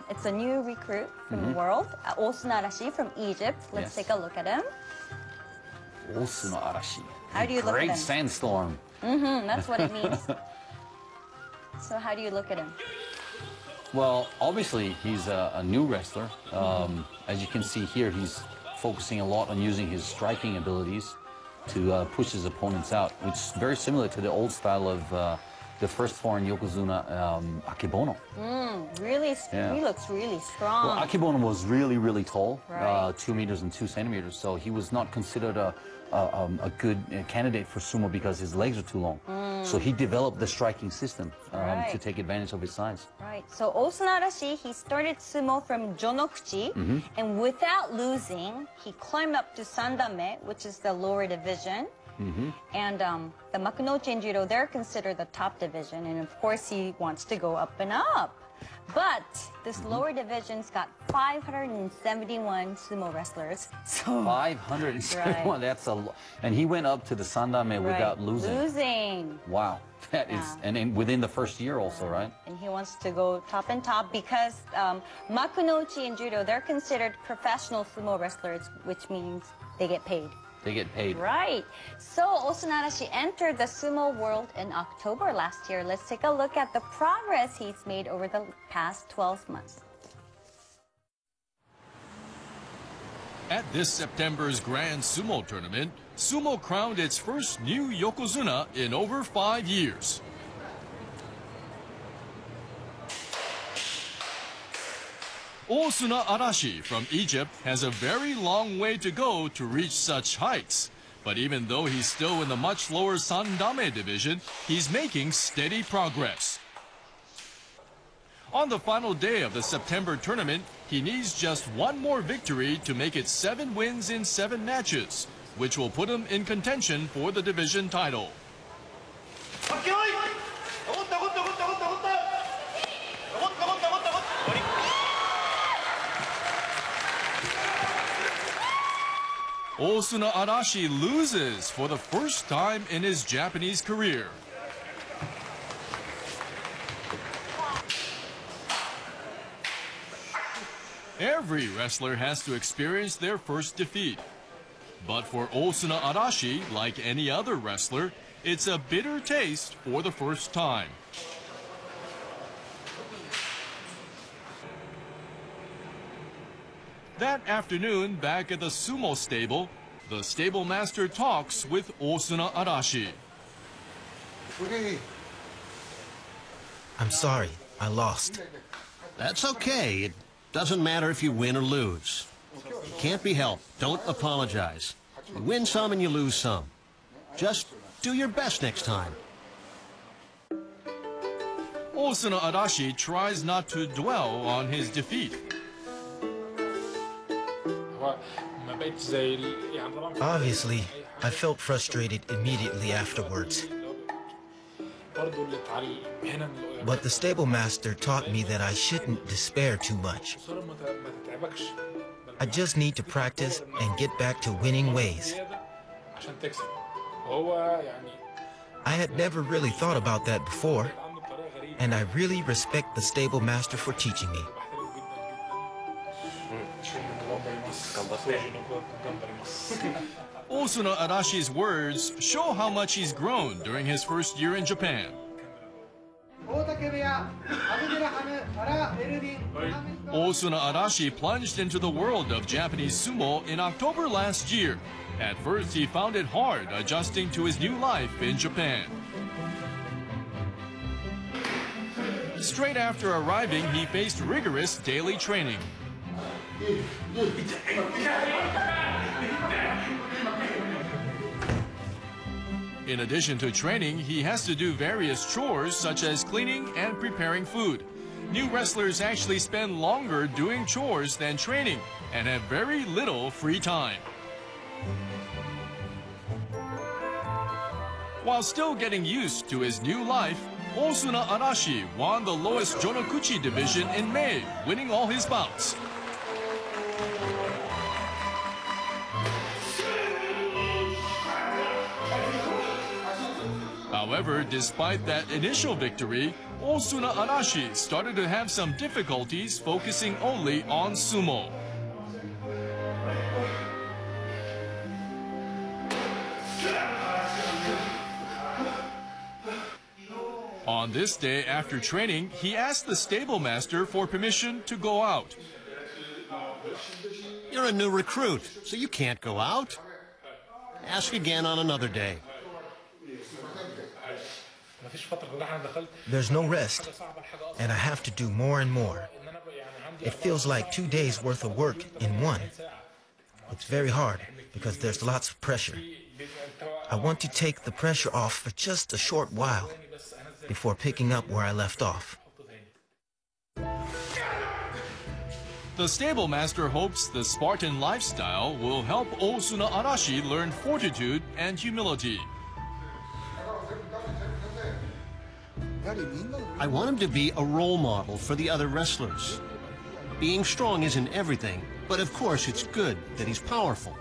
It's a new recruit from the world, Oosunaarashi from Egypt. Let's take a look at him. Oosunaarashi. How do you look at him? Great sandstorm. That's what it means. So how do you look at him? Well, obviously, he's a new wrestler. As you can see here, he's focusing a lot on using his striking abilities to push his opponents out, which is very similar to the old style of the first foreign Yokozuna, Akebono. Really, Yeah. he looks really strong. Well, Akebono was really tall, Right. 2 meters and 2 centimeters, so he was not considered a good candidate for sumo because his legs are too long. So he developed the striking system to take advantage of his size. Right. So Oosunaarashi, he started sumo from Jonokuchi, and without losing, he climbed up to Sandame, which is the lower division. And the Makunochi and Judo, they're considered the top division, and of course he wants to go up and up. But this lower division's got 571 sumo wrestlers. So 571, Right. that's a lot. And he went up to the Sandame without losing. Wow, that is, and within the first year also, right? And he wants to go top and top because Makunochi and Judo, they're considered professional sumo wrestlers, which means they get paid. They get paid. Right. So Oosunaarashi entered the sumo world in October last year. Let's take a look at the progress he's made over the past 12 months. At this September's Grand Sumo Tournament, sumo crowned its first new Yokozuna in over 5 years. Oosunaarashi from Egypt has a very long way to go to reach such heights. But even though he's still in the much lower Sandame division, he's making steady progress. On the final day of the September tournament, he needs just one more victory to make it 7 wins in 7 matches, which will put him in contention for the division title. Oosunaarashi loses for the first time in his Japanese career. Every wrestler has to experience their first defeat. But for Oosunaarashi, like any other wrestler, it's a bitter taste for the first time. That afternoon, back at the sumo stable, the stable master talks with Oosunaarashi. I'm sorry, I lost. That's okay. It doesn't matter if you win or lose. It can't be helped. Don't apologize. You win some and you lose some. Just do your best next time. Oosunaarashi tries not to dwell on his defeat. Obviously, I felt frustrated immediately afterwards. But the stable master taught me that I shouldn't despair too much. I just need to practice and get back to winning ways. I had never really thought about that before, and I really respect the stable master for teaching me. Oosunaarashi's words show how much he's grown during his first year in Japan. Oosunaarashi plunged into the world of Japanese sumo in October last year. At first, he found it hard adjusting to his new life in Japan. Straight after arriving, he faced rigorous daily training. In addition to training, he has to do various chores such as cleaning and preparing food. New wrestlers actually spend longer doing chores than training and have very little free time. While still getting used to his new life, Oosunaarashi won the lowest Jonokuchi division in May, winning all his bouts. However, despite that initial victory, Oosunaarashi started to have some difficulties focusing only on sumo. On this day after training, he asked the stable master for permission to go out. You're a new recruit, so you can't go out. Ask again on another day. There's no rest, and I have to do more and more. It feels like 2 days worth of work in one. It's very hard because there's lots of pressure. I want to take the pressure off for just a short while before picking up where I left off. The stable master hopes the Spartan lifestyle will help Oosunaarashi learn fortitude and humility. I want him to be a role model for the other wrestlers. Being strong isn't everything, but of course it's good that he's powerful.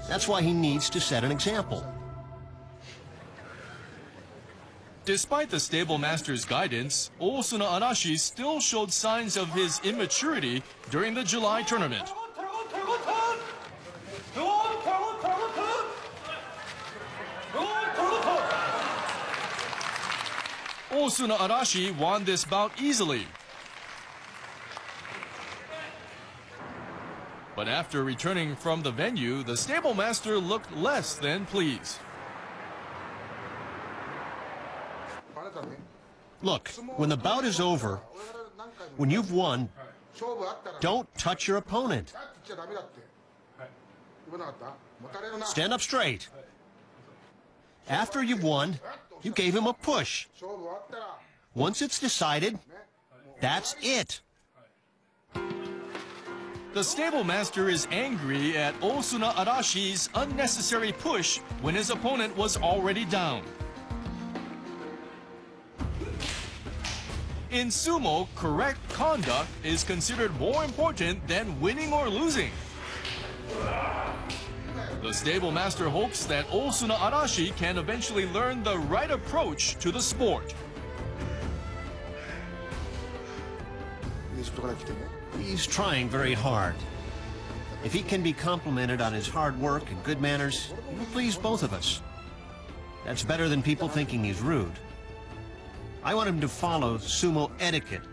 That's why he needs to set an example. Despite the stable master's guidance, Oosunaarashi still showed signs of his immaturity during the July tournament. Oosunaarashi won this bout easily. But after returning from the venue, the stable master looked less than pleased. Look, when the bout is over, when you've won, don't touch your opponent. Stand up straight. After you've won, you gave him a push. Once it's decided, that's it. The stable master is angry at Oosunaarashi's unnecessary push when his opponent was already down. In sumo, correct conduct is considered more important than winning or losing. The stable master hopes that Oosunaarashi can eventually learn the right approach to the sport. He's trying very hard. If he can be complimented on his hard work and good manners, it will please both of us. That's better than people thinking he's rude. I want him to follow sumo etiquette.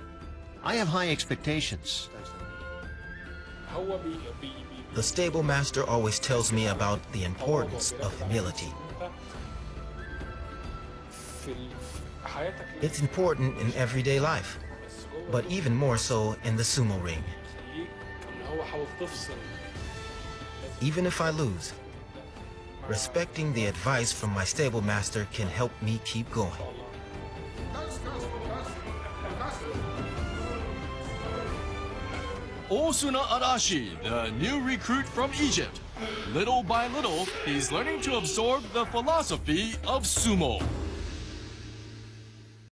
I have high expectations. The stable master always tells me about the importance of humility. It's important in everyday life, but even more so in the sumo ring. Even if I lose, respecting the advice from my stable master can help me keep going. Oosunaarashi, the new recruit from Egypt. Little by little, he's learning to absorb the philosophy of sumo.